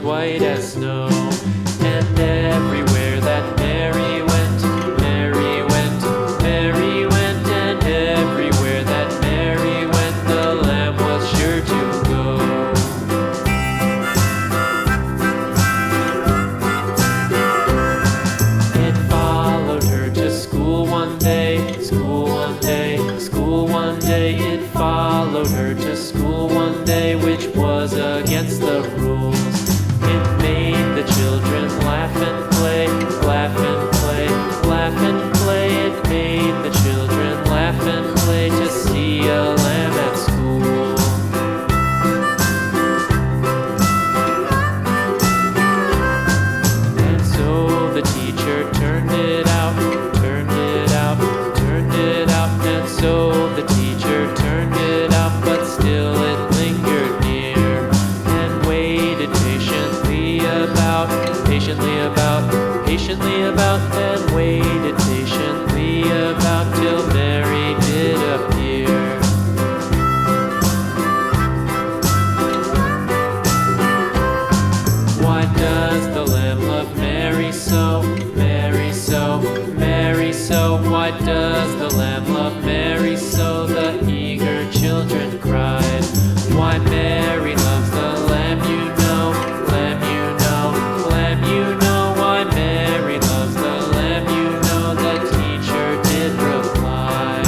white as snow. And everywhere that Mary went, Mary went, Mary went, and everywhere that Mary went, the lamb was sure to go. It followed her to school one day, school one day, school one day. It followed her to school one day, which was against the rules. It made the children laugh and play, laugh and play, laugh and play. It made the children laugh and play to see a lamb at school. And so the teacher turned it out, turned it out, turned it out. And so the teacher turned it out, but still it lingered near and waited patiently about, patiently about, and waited patiently about till Mary did appear. Why does the lamb love Mary so, Mary so, Mary so? Why does the lamb love Mary so? The eager children cried. Why Mary loves the lamb, you know, lamb, you know, lamb, you know. Why Mary loves the lamb, you know, the teacher did reply.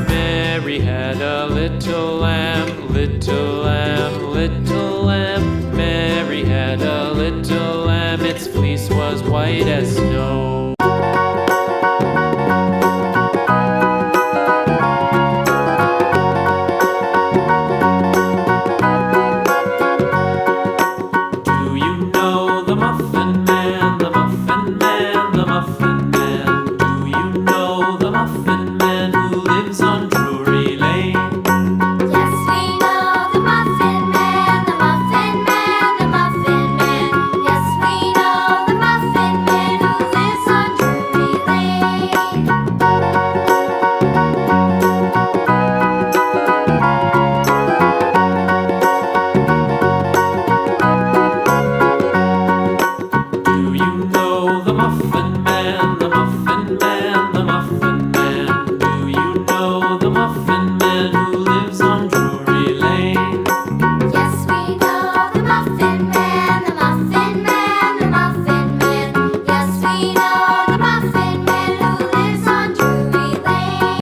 Mary had a little lamb, little lamb, little lamb. Mary had a little lamb, its fleece was white as snow. Do you know the Muffin Man, the Muffin Man, the Muffin Man? Do you know the Muffin Man who lives on Drury Lane? Yes, we know the Muffin Man, the Muffin Man, the Muffin Man. Yes, we know the Muffin Man who lives on Drury Lane. Do you know the Muffin Man, the Muffin Man, the Muffin Man? Do you know the Muffin Man who lives